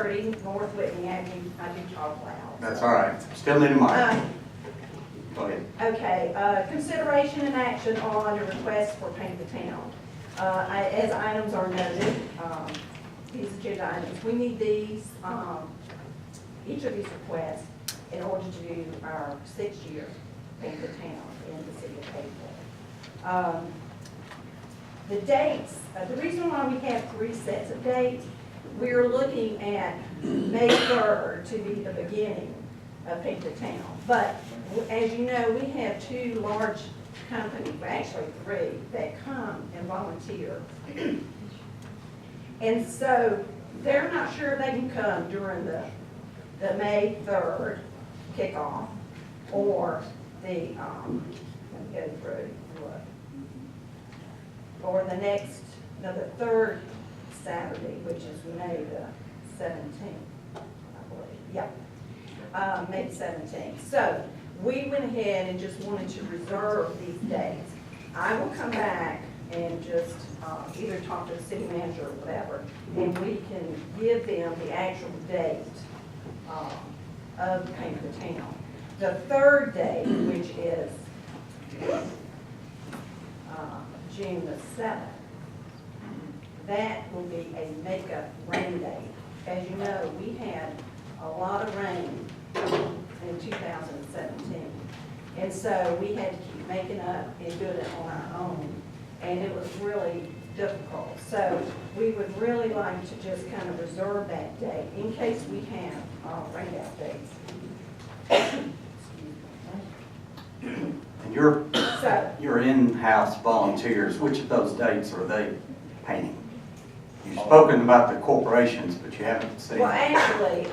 230 North Whitney Avenue. I do talk loud. That's all right. Still need a mic. Go ahead. Okay, consideration and action on the request for Paint the Town. As items are noted, these agenda items, we need these, each of these requests in order to do our 6-year Paint the Town in the city of Hayesville. The dates, the reason why we have 3 sets of dates, we're looking at May 3rd to be the beginning of Paint the Town. But as you know, we have 2 large companies, well, actually 3, that come and volunteer. And so they're not sure they can come during the May 3rd kickoff or the, let me go through, or the next, no, the 3rd Saturday, which is May the 17th, I believe, yeah, May the 17th. So we went ahead and just wanted to reserve these dates. I will come back and just either talk to the city manager or whatever, and we can give them the actual date of Paint the Town. The 3rd day, which is June the 7th, that will be a makeup rain day. As you know, we had a lot of rain in 2017. And so we had to keep making up and doing it on our own. And it was really difficult. So we would really like to just kind of reserve that date in case we have rain out days. And your in-house volunteers, which of those dates are they painting? You've spoken about the corporations, but you haven't said. Well, actually,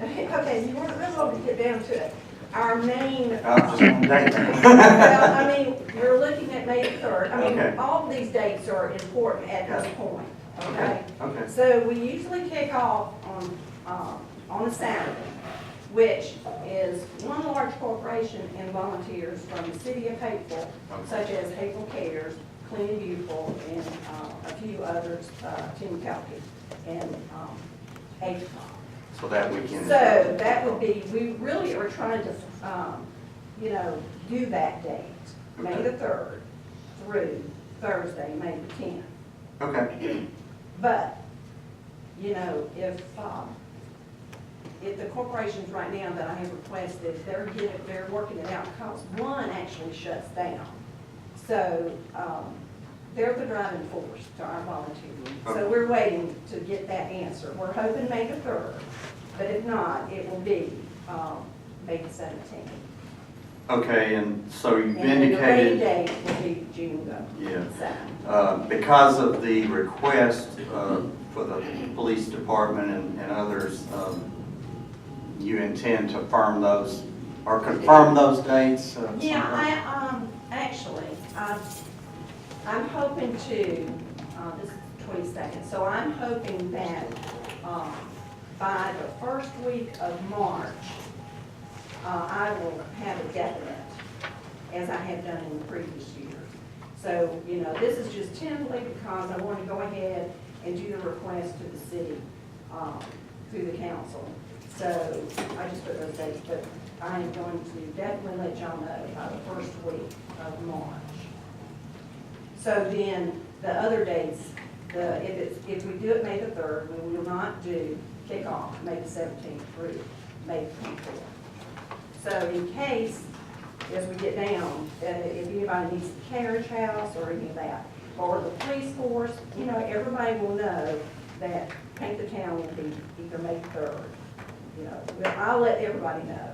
okay, you want to really get down to it. Our main, Just one date. well, I mean, we're looking at May 3rd. I mean, Okay. all of these dates are important at this point, okay? Okay. So we usually kick off on a Saturday, which is one large corporation and volunteers from the city of Hapeville, such as Hapeville Cares, Clean and Beautiful, and a few others, Team Calky, and ACOM. So that weekend. So that would be, we really are trying to, do that date, May the 3rd through Thursday, May the 10th. Okay. But, if the corporations right now that I have requested, they're working it out because one actually shuts down. So, they're the driving force to our volunteering. So we're waiting to get that answer. We're hoping May the 3rd, but if not, it will be May the 17th. Okay, and so you've And the rain indicated, date will be June the Yeah. 7th. because of the request for the police department and others, you intend to firm those or confirm those dates? Yeah, actually, I'm hoping to, this is 22nd, so I'm hoping that by the first week of March, I will have a definite, as I have done in the previous years. So, this is just tentatively because I want to go ahead and do the request to the city through the council. So I just put those dates, but I am going to definitely let y'all know by the first week of March. So then, the other dates, if we do it May the 3rd, we will not do kickoff May the 17th through May the 24th. So in case, as we get down, if anybody needs the carriage house or any of that, or the police force, everybody will know that Paint the Town will be either May 3rd. I'll let everybody know.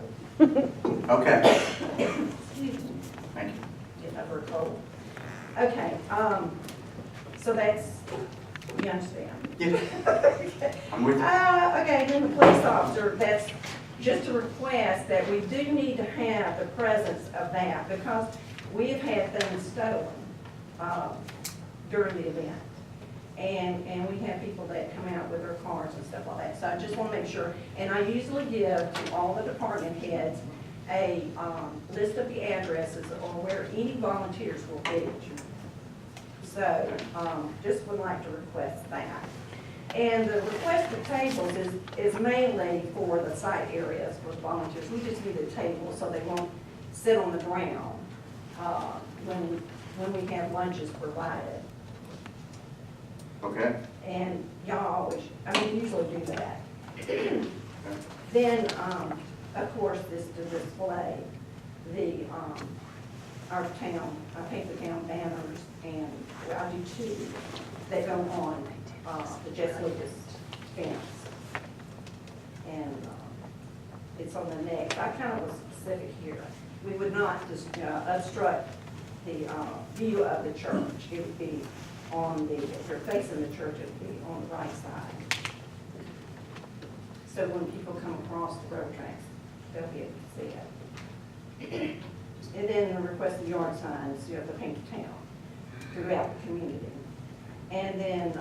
Okay, Excuse me. thank you. Getting over a cold. Okay, so that's, you understand? Yeah, I'm with you. Okay, then the police officer, that's just a request that we do need to have the presence of that because we have had things stolen during the event. And we have people that come out with their cars and stuff like that. So I just want to make sure, and I usually give to all the department heads a list of the addresses or where any volunteers will be. So just would like to request that. And the request for tables is mainly for the site areas for volunteers. We just need a table so they won't sit on the ground when we have lunches provided. Okay? And y'all always, usually do that. Then, of course, this to display our town, I paint the town banners, and I do two that go on the Jess Lucas fence. And it's on the neck. I kind of was specific here. We would not just obstruct the view of the church. It would be on the, if you're facing the church, it would be on the right side. So when people come across the road tracks, they'll be able to see it. And then the request of yard signs, you have to paint the town throughout the community. And then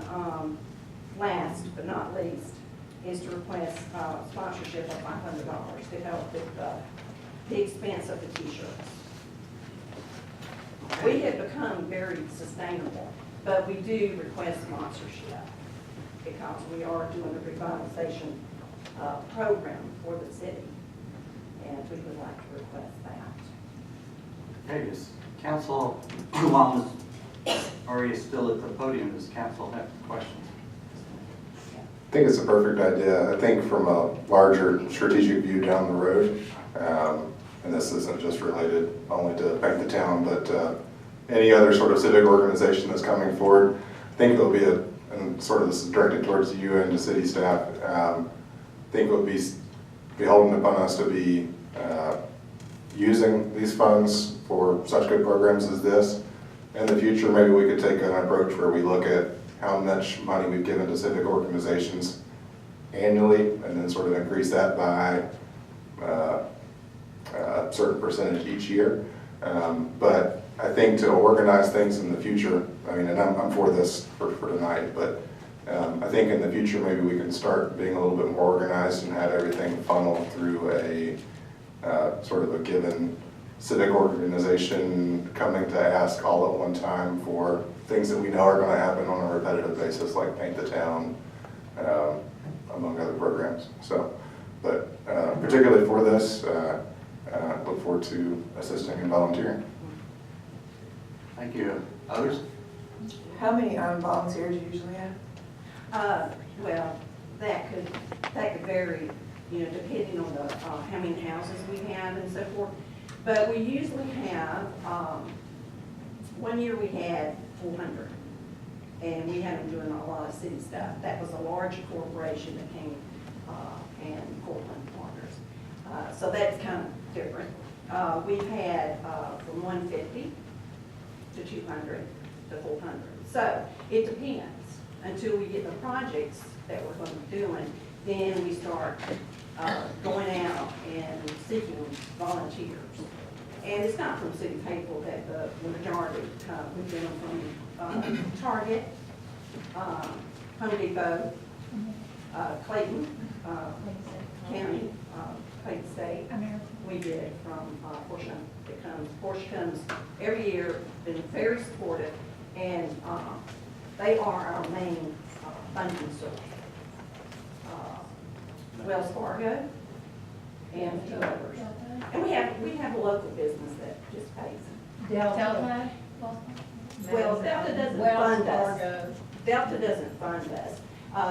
last but not least is to request sponsorship of $500 to help with the expense of the t-shirts. We have become very sustainable, but we do request sponsorship because we are doing a revitalization program for the city, and we would like to request that. Okay, does council, while Ms. Ari is still at the podium, does council have questions? I think it's a perfect idea. I think from a larger strategic view down the road, and this isn't just related only to Paint the Town, but any other sort of civic organization that's coming forward, I think it'll be and sort of this is directed towards you and the city staff, I think it would be beholden upon us to be using these funds for such good programs as this. In the future, maybe we could take an approach where we look at how much money we've given to civic organizations annually and then sort of increase that by a certain percentage each year. But I think to organize things in the future, and I'm for this for tonight, but I think in the future maybe we can start being a little bit more organized and have everything funnel through a sort of a given civic organization coming to ask all at one time for things that we know are going to happen on a repetitive basis, like Paint the Town, among other programs. So, but particularly for this, look forward to assisting and volunteering. Thank you. Others? How many volunteers do you usually have? Well, that could vary, depending on the how many houses we have and so forth. But we usually have, one year we had 400, and we had them doing a lot of city stuff. That was a large corporation that came and Portland Partners. So that's kind of different. We've had from 150 to 200 to 400. So it depends until we get the projects that we're going to be doing. Then we start going out and seeking volunteers. And it's not from city people that the majority come. We get them from Target, Home Depot, Clayton County, Clayton State. We get it from Porsche. Porsche comes every year, been very supportive, and they are our main funding source. Wells Fargo and a few others. And we have a local business that just pays. Delta? Well, Delta doesn't fund us. Delta doesn't fund us.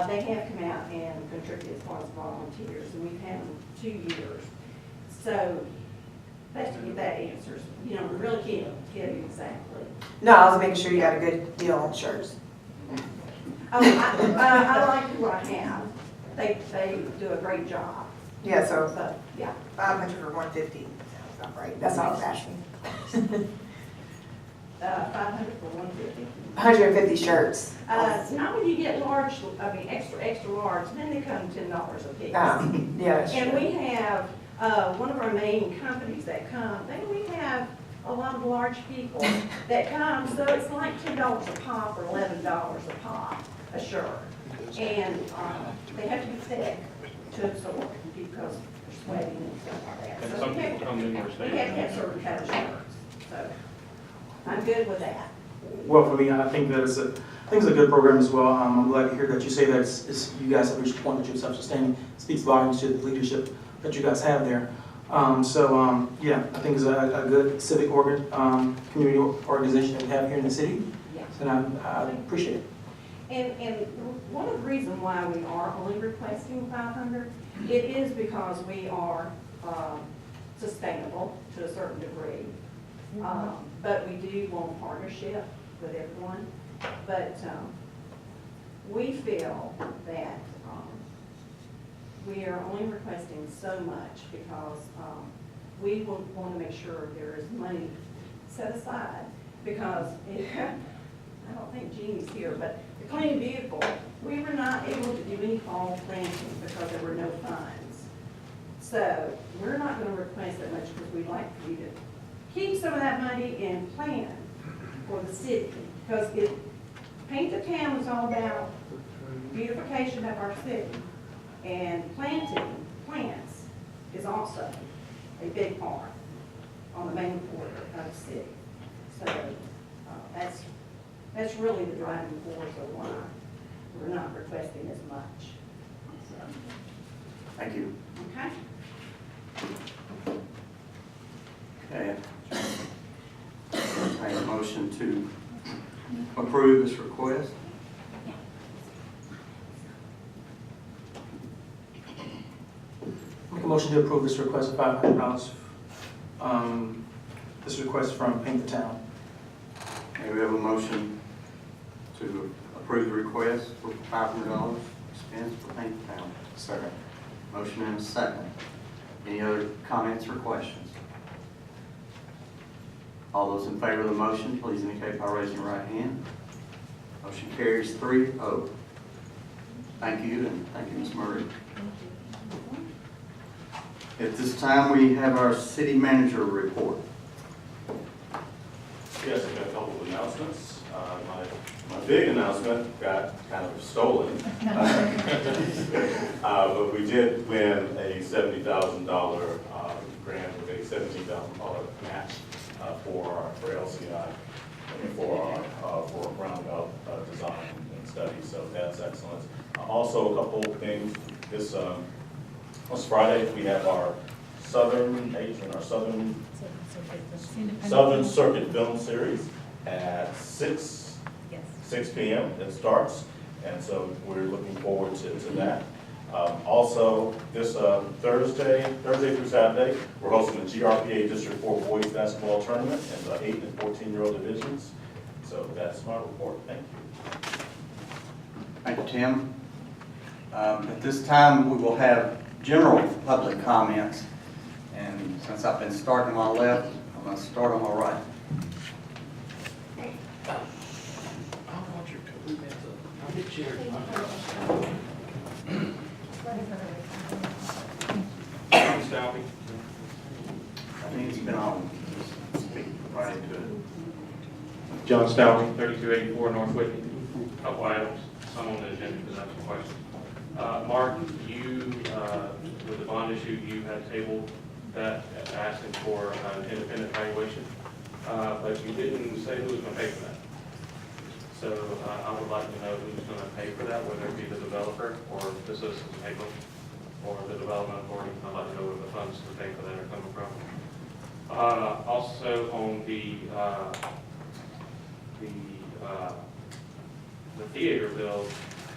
They have come out and contributed as far as volunteers, and we've had them 2 years. So, best to get that answers. We really can't give you exactly. No, I was making sure you got a good deal on shirts. Oh, I like who I have. They do a great job. Yeah, so So, yeah. 500 for 150 sounds about right. That's all I was asking. 500 for 150. 150 shirts. Not when you get large, extra large, then they come $10 a piece. Yeah, that's And true. we have, one of our main companies that come, we have a lot of large people that come, so it's like $10 a pop or $11 a pop, a shirt. And, they have to be thick to absorb because they're sweating and stuff like that. And So some we have people to- come in more We have to have certain kind of shirts, so I'm good with that. well for me. I think that it's a good program as well. I'm glad to hear that you say that you guys have reached a point that you're self-sustaining. It speaks volumes to the leadership that you guys have there. Yeah, I think it's a good civic community organization that we have here in the city, Yes. and I appreciate it. And one of the reasons why we are only requesting 500, it is because we are sustainable to a certain degree. But we do want partnership with everyone. But we feel that we are only requesting so much because we want to make sure there is money set aside. Because I don't think Jeannie's here, but the clean vehicle, we were not able to do any fall planting because there were no funds. So we're not going to request that much because we'd like for you to keep some of that money and plan for the city. Because Paint the Town is all about beautification of our city. And planting plants is also a big part on the main border of the city. So that's really the driving force of why we're not requesting as much. So, Thank you. okay? Okay. Make a motion to approve this request. Make a motion to approve this request of $500. This request from Paint the Town. Okay, we have a motion to approve the request for $500 expense for Paint the Town. Second. Motion and a second. Any other comments or questions? All those in favor of the motion, please indicate by raising your right hand. Motion carries 3-0. Thank you, and thank you, Ms. Murray. At this time, we have our city manager report. Yes, I've got a couple of announcements. My big announcement got kind of stolen. But we did win a $70,000 grant with a $17,000 match for LCI, for roundabout design and study, so that's excellent. Also, a couple of things. This Friday, we have our Southern Circuit Film Series at 6 p.m. It starts, and so we're looking forward to that. Also, this Thursday through Saturday, we're hosting the GRPA District 4 Boys Basketball Tournament in the 8 and 14-year-old divisions. So that's my report. Thank you. Thank you, Tim. At this time, we will have general public comments. And since I've been starting on my left, I'm going to start on my right. John Stalvey. I think it's been on. Just speak right into it. John Stalvey, 3284 North Whitney. Couple items, some on the agenda because I have some questions. Mark, you, with the bond issue, you had tabled that asking for an independent valuation, but you didn't say who was going to pay for that. So I would like to know who's going to pay for that, whether it be the developer or the citizens of Haven or the development authority. I'd like to know where the funds to pay for that are coming from. Also on the theater bill,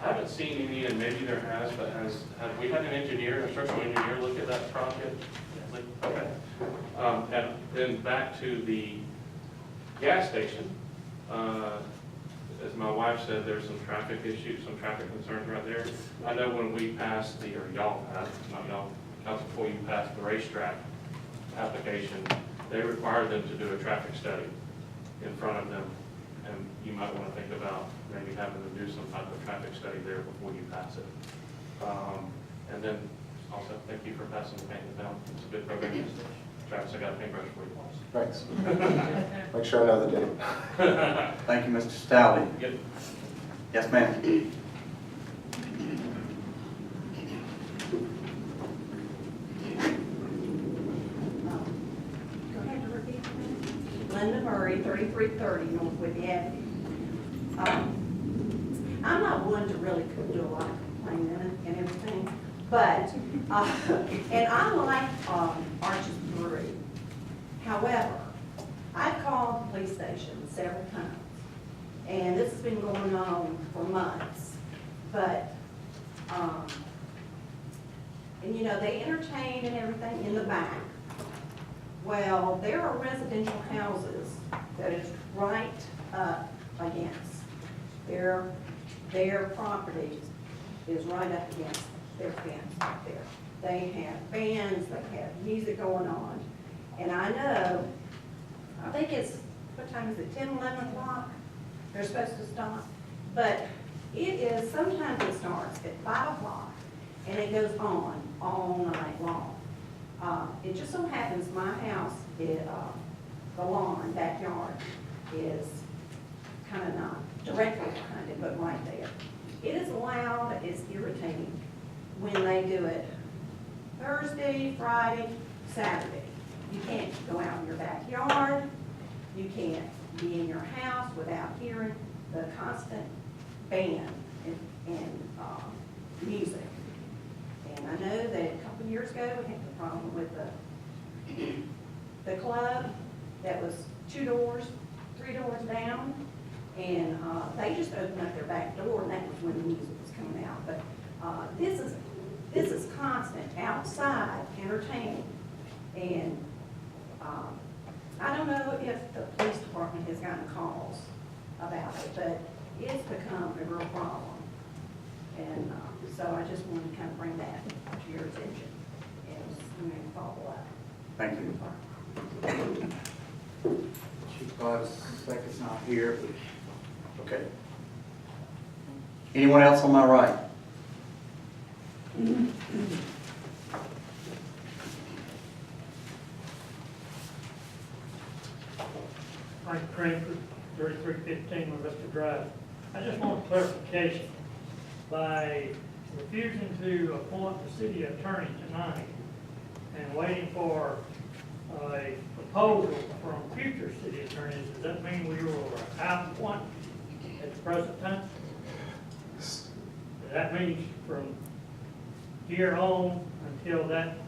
I haven't seen any, and maybe there has, but have we had an engineer, a structural engineer look at that project? Okay. And then back to the gas station. As my wife said, there's some traffic issues, some traffic concerns right there. I know when we passed or y'all passed, not y'all, that's before you passed the racetrack application, they required them to do a traffic study in front of them. And you might want to think about maybe having to do some type of traffic study there before you pass it. And then also, thank you for passing the paint down. It's a good program. Travis, I got a paintbrush for you once. Thanks. Make sure I know the date. Thank you, Mr. Stalvey. Yep. Yes, ma'am. Go ahead and repeat. Linda Murray. 3330 Northwood Avenue. I'm not one to really do a lot of complaining and everything, but, and I like Arches Brewery. However, I've called the police station several times, and this has been going on for months. But, and you know, they entertain and everything in the back. Well, there are residential houses that is right up against their property is right up against their fence right there. They have bands, they have music going on. And I know, I think it's, what time is it, 10, 11 o'clock? They're supposed to stop. But it is, sometimes it starts at 5 o'clock and it goes on all night long. It just so happens my house, the lawn, backyard, is kind of not directly behind it, but right there. It is loud, it's irritating when they do it Thursday, Friday, Saturday. You can't go out in your backyard, you can't be in your house without hearing the constant band and music. And I know that a couple of years ago, we had the problem with the club that was 2 doors, 3 doors down, and they just opened up their back door, and that was when the music was coming out. But this is constant outside entertaining, and I don't know if the police department has gotten calls about it, but it's become a real problem. And so I just wanted to kind of bring that to your attention and follow up. Thank you. Chief Second's not here, but, okay. Anyone else on my right? Mike Cranford, 3315 Augusta Drive. I just want clarification. By refusing to appoint the city attorney tonight and waiting for a proposal from future city attorneys, does that mean we will have one at the present time? Does that mean from here on until that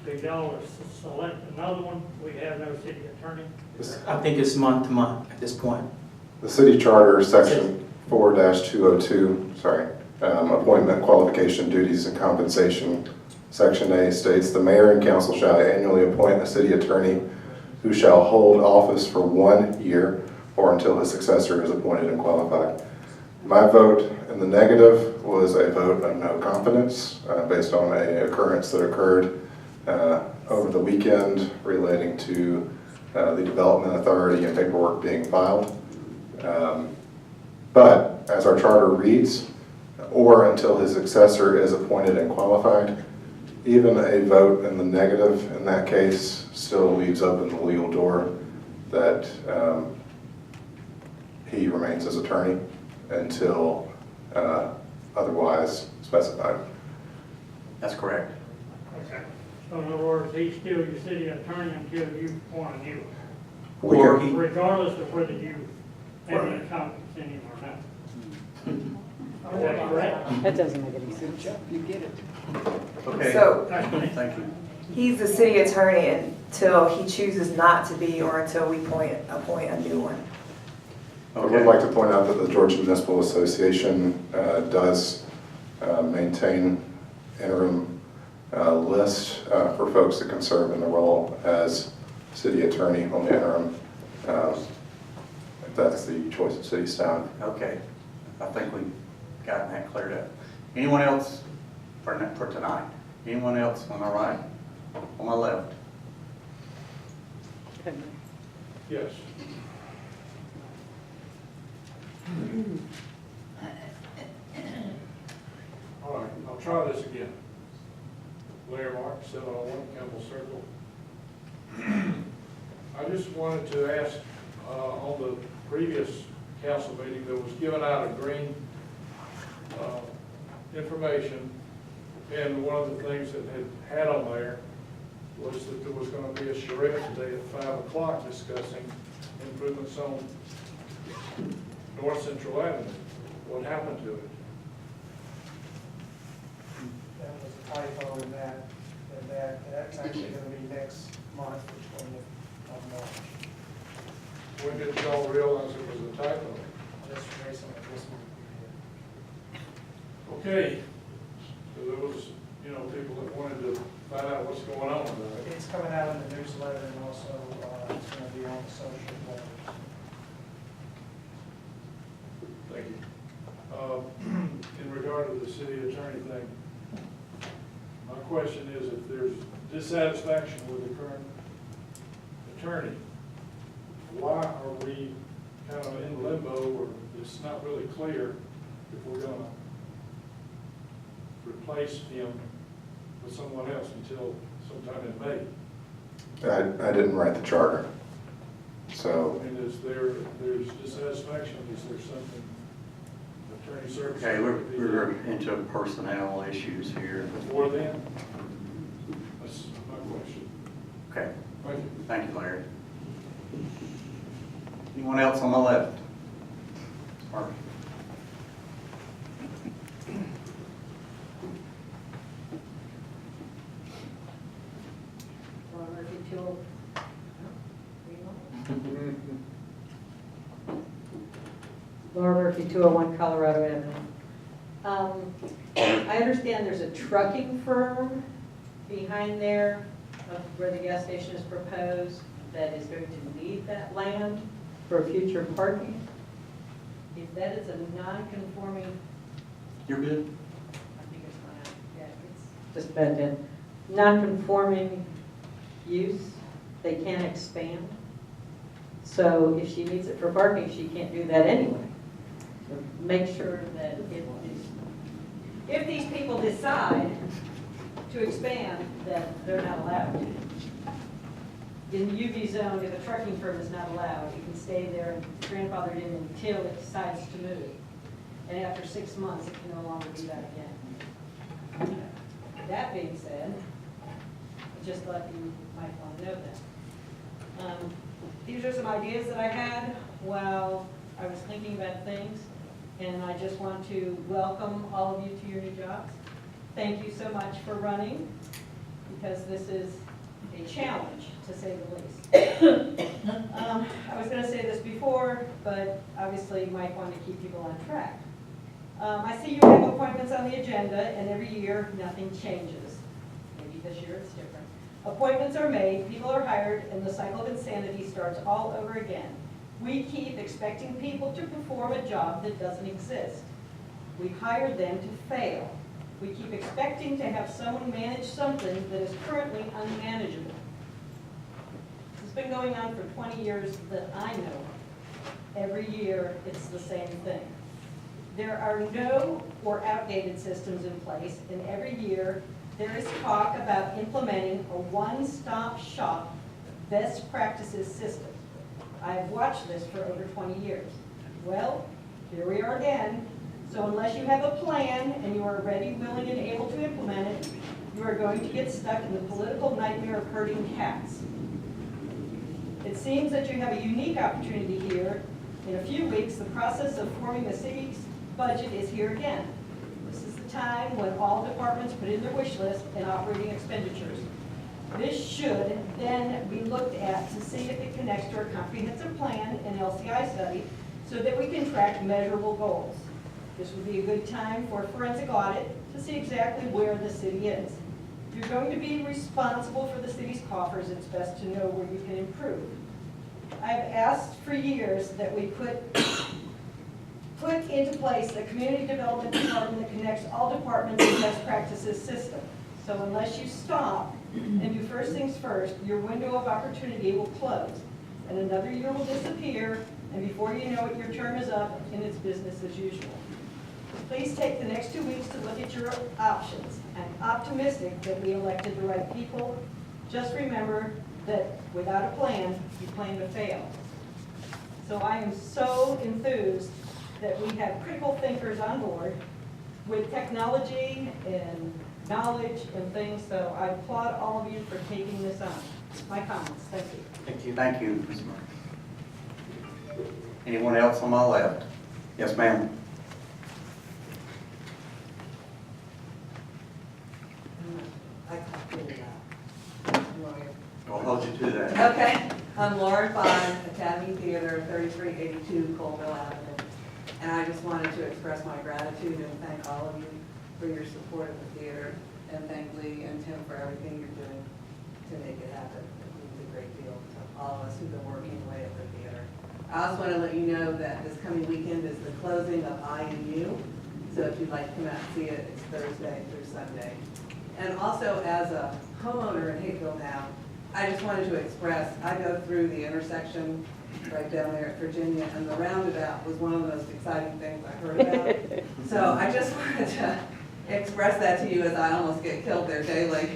big dollar select another one, we have no city attorney? I think it's month to month at this point. The city charter, section 4-202, appointment, qualification, duties, and compensation. Section A states, the mayor and council shall annually appoint a city attorney who shall hold office for 1 year or until his successor is appointed and qualified. My vote in the negative was a vote of no confidence based on an occurrence that occurred over the weekend relating to the development authority and paperwork being filed. But as our charter reads, or until his successor is appointed and qualified, even a vote in the negative in that case still leaves open the legal door that he remains as attorney until otherwise specified. That's correct. Okay. So in other words, he's still your city attorney until you appoint a new We Or can- he- regardless of whether you have any confidence in him or not. Is that correct? That doesn't make any sense. You get it. Okay. So Thank you. he's the city attorney until he chooses not to be or until we appoint a new one. I would like to point out that the Georgia Municipal Association does maintain interim list for folks that can serve in the role as city attorney on the interim, if that's the choice of city staff. Okay, I think we've gotten that cleared up. Anyone else for tonight? Anyone else on my right, on my left? Yes. All right, I'll try this again. Blair Mark, 701 Campbell Circle. I just wanted to ask, on the previous council meeting, that was given out a green information, and one of the things that had on there was that there was going to be a charrette today at 5 o'clock discussing improvements on North Central Avenue. What happened to it? That was a typo in that, that's actually gonna be next month, the 20th of March. When did y'all realize it was a typo? Just recently, this month. Okay, so there was, people that wanted to find out what's going on about it. It's coming out in the newsletter and also, it's gonna be on the social letters. Thank you. In regard to the city attorney thing, my question is if there's dissatisfaction with the current attorney, why are we kind of in limbo, or it's not really clear if we're gonna replace him with someone else until sometime in May? I didn't write the charter, so. I mean, there's dissatisfaction, is there something attorney service? Okay, we're into personnel issues here. Before then? That's my question. Okay, Thank you. thank you, Larry. Anyone else on the left? Mark? Laura Murphy, 201 Colorado Avenue. I understand there's a trucking firm behind there where the gas station is proposed that is going to need that land for future parking. If that is a non-conforming, You're good? I think it's not, yeah, it's just bent in, non-conforming use, they can't expand. So if she needs it for parking, she can't do that anyway. So make sure that If these people decide to expand, that they're not allowed to. In the UV zone, if a trucking firm is not allowed, it can stay there and grandfathered in until it decides to move. And after 6 months, it can no longer do that again. That being said, I just thought you might want to know that. These are some ideas that I had while I was thinking about things, and I just want to welcome all of you to your new jobs. Thank you so much for running, because this is a challenge, to say the least. I was going to say this before, but obviously Mike wanted to keep people on track. I see you have appointments on the agenda, and every year, nothing changes. Maybe this year it's different. Appointments are made, people are hired, and the cycle of insanity starts all over again. We keep expecting people to perform a job that doesn't exist. We hire them to fail. We keep expecting to have someone manage something that is currently unmanageable. This has been going on for 20 years that I know. Every year, it's the same thing. There are no or outdated systems in place, and every year, there is talk about implementing a one-stop shop best practices system. I have watched this for over 20 years. Well, here we are again. So unless you have a plan and you are ready, willing, and able to implement it, you are going to get stuck in the political nightmare of herding cats. It seems that you have a unique opportunity here. In a few weeks, the process of forming the city's budget is here again. This is the time when all departments put in their wish list and operating expenditures. This should then be looked at to see if it connects to our comprehensive plan and LCI study so that we can track measurable goals. This would be a good time for a forensic audit to see exactly where the city is. If you're going to be responsible for the city's coffers, it's best to know where you can improve. I've asked for years that we put into place a community development department that connects all departments and best practices system. So unless you stop and do first things first, your window of opportunity will close, and another year will disappear, and before you know it, your term is up and it's business as usual. Please take the next 2 weeks to look at your options. I'm optimistic that we elected the right people. Just remember that without a plan, you plan to fail. So I am so enthused that we have critical thinkers on board with technology and knowledge and things, so I applaud all of you for taking this on. My comments, thank you. Thank you. Thank you, Ms. Murphy. Anyone else on my left? Yes, ma'am. I'll hold you to that. Okay, I'm Lauren Fine, Academy Theater, 3382 Colville Avenue. And I just wanted to express my gratitude and thank all of you for your support of the theater. And thank Lee and Tim for everything you're doing to make it happen. It means a great deal to all of us who've been working away at the theater. I also want to let you know that this coming weekend is the closing of IMU. So if you'd like to come out and see it, it's Thursday through Sunday. And also as a homeowner in Hateville now, I just wanted to express, I go through the intersection right down there at Virginia, and the roundabout was one of the most exciting things I heard about. So I just wanted to express that to you as I almost get killed there daily.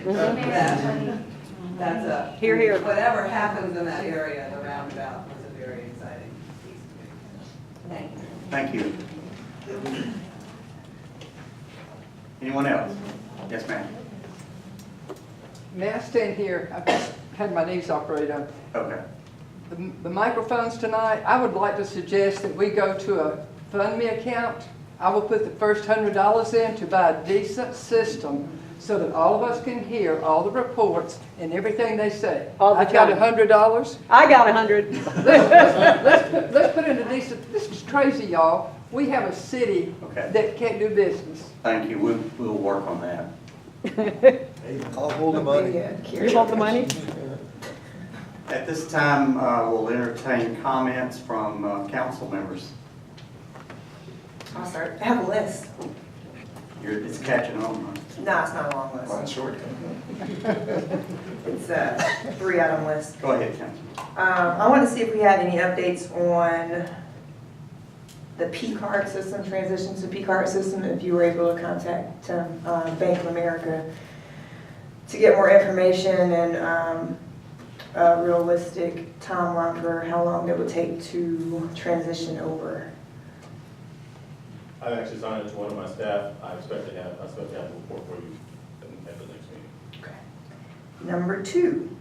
That's a, Hear, hear. whatever happens in that area, the roundabout was a very exciting piece to me. Thank you. Thank you. Anyone else? Yes, ma'am. May I stand here? I've just had my knees operated on. Okay. The microphones tonight, I would like to suggest that we go to a Fund Me account. I will put the first $100 in to buy a decent system so that all of us can hear all the reports and everything they say. I got $100. I got 100. Let's put in a decent, this is crazy, y'all. We have a city Okay. that can't do business. Thank you. We'll work on that. I'll hold the money. You want the money? At this time, we'll entertain comments from council members. I'll start. I have a list. It's catching on. No, it's not a long list. Mine's short. It's a 3-item list. Go ahead, Councilman. I want to see if we have any updates on the P-card system, transition to P-card system, if you were able to contact Bank of America to get more information and a realistic timeline for how long it would take to transition over. I've actually signed it to one of my staff. I expect to have a report for you at the next meeting. Okay. Number 2,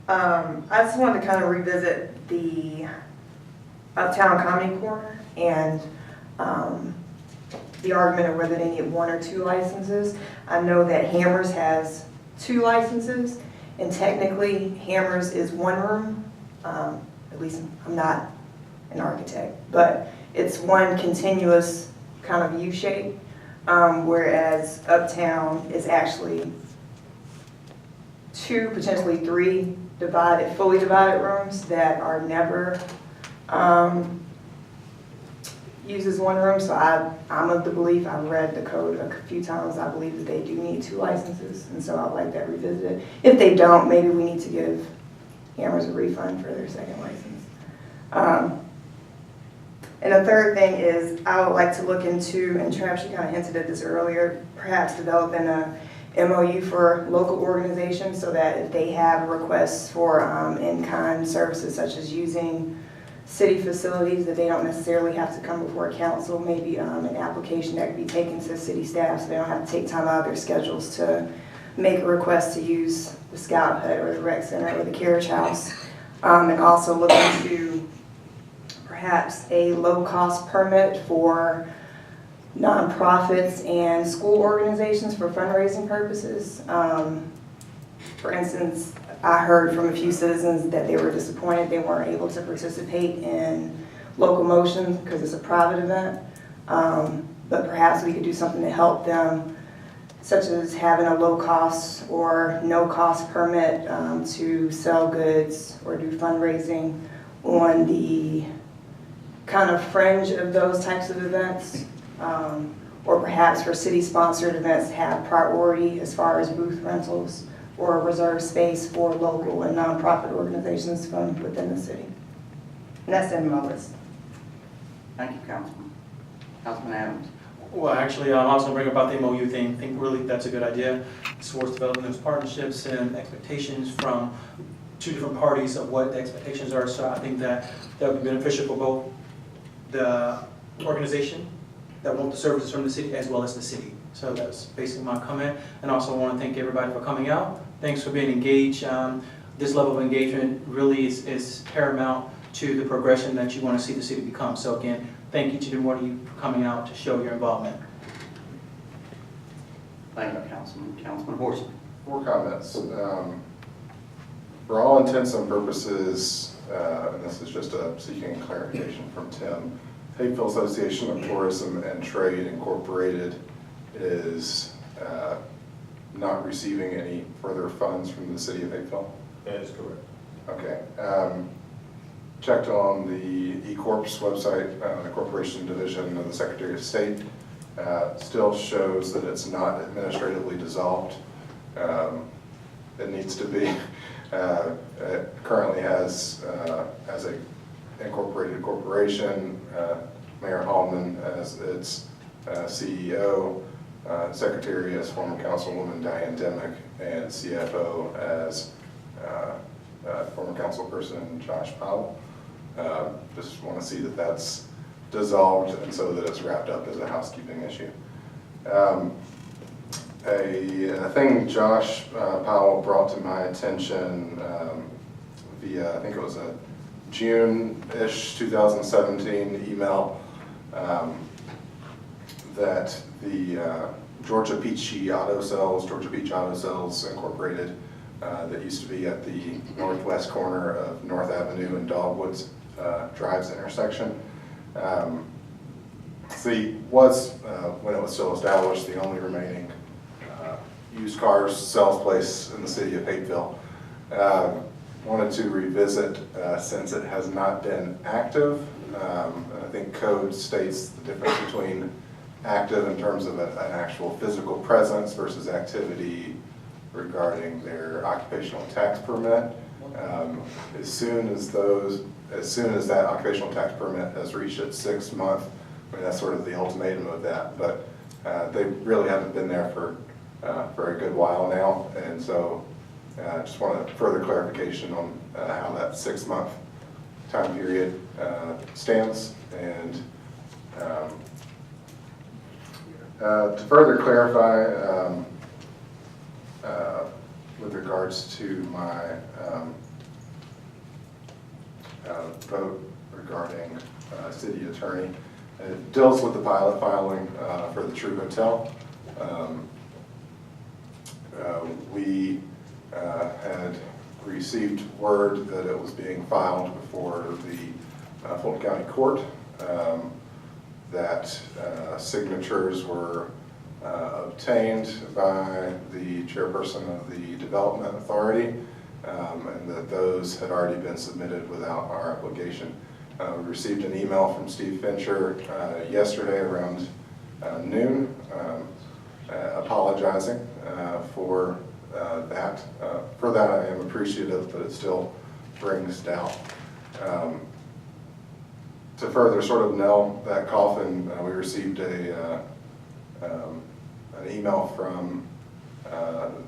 I just wanted to kind of revisit the Uptown Comedy Corner and the argument of whether they need 1 or 2 licenses. I know that Hammers has 2 licenses, and technically Hammers is 1 room. At least I'm not an architect, but it's one continuous kind of U shape, whereas Uptown is actually 2, potentially 3 fully divided rooms that are never used as 1 room. So I'm of the belief, I've read the code a few times, I believe that they do need 2 licenses, and so I'd like that revisited. If they don't, maybe we need to give Hammers a refund for their 2nd license. And the third thing is, I would like to look into, and Travis, you kind of hinted at this earlier, perhaps developing a MOU for local organizations so that if they have requests for in-kind services such as using city facilities, that they don't necessarily have to come before council, maybe an application that could be taken to city staff so they don't have to take time out of their schedules to make a request to use the Scout Hut or the Rec Center or the Carriage House. And also look into perhaps a low-cost permit for nonprofits and school organizations for fundraising purposes. For instance, I heard from a few citizens that they were disappointed they weren't able to participate in Locomotion because it's a private event. But perhaps we could do something to help them, such as having a low-cost or no-cost permit to sell goods or do fundraising on the kind of fringe of those types of events, or perhaps for city-sponsored events have priority as far as booth rentals or reserve space for local and nonprofit organizations from within the city. And that's in my list. Thank you, Councilman. Councilman Adams. Well, actually, I was going to bring about the MOU thing. I think really that's a good idea. It's towards developing those partnerships and expectations from 2 different parties of what the expectations are. So I think that would be beneficial for both the organization that want the services from the city as well as the city. So that's basically my comment. And also I want to thank everybody for coming out. Thanks for being engaged. This level of engagement really is paramount to the progression that you want to see the city become. So again, thank each and every one of you for coming out to show your involvement. Thank you, Councilman. Councilman Horstman. 4 comments. For all intents and purposes, and this is just seeking clarification from Tim, Hapeville Association of Tourism and Trade Incorporated is not receiving any further funds from the city of Hapeville? That is correct. Okay. Checked on the eCorps website, the Corporation Division of the Secretary of State. Still shows that it's not administratively dissolved. It needs to be. It currently has as a incorporated corporation, Mayor Hallman as its CEO, Secretary as former Councilwoman Diane Demick, and CFO as former councilperson Josh Powell. Just want to see that that's dissolved and so that it's wrapped up as a housekeeping issue. A thing Josh Powell brought to my attention via, I think it was a June-ish 2017 email, that the Georgia Beach Auto Sales Incorporated, that used to be at the northwest corner of North Avenue and Dogwoods Drives intersection. Was, when it was still established, the only remaining used cars sales place in the city of Hapeville. Wanted to revisit since it has not been active. I think code states the difference between active in terms of an actual physical presence versus activity regarding their occupational tax permit. As soon as that occupational tax permit has reached its 6th month, I mean, that's sort of the ultimatum of that, but they really haven't been there for a good while now, and so I just want a further clarification on how that 6-month time period stands, and to further clarify with regards to my vote regarding city attorney, it deals with the pilot filing for the True Hotel. We had received word that it was being filed before the Fulton County Court, that signatures were obtained by the chairperson of the Development Authority, and that those had already been submitted without our application. We received an email from Steve Fincher yesterday around noon, apologizing for that. For that, I am appreciative, but it still brings doubt. To further sort of nail that coffin, we received an email from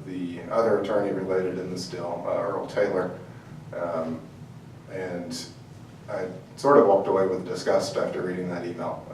the other attorney related in this deal, Earl Taylor, and I sort of walked away with disgust after reading that email.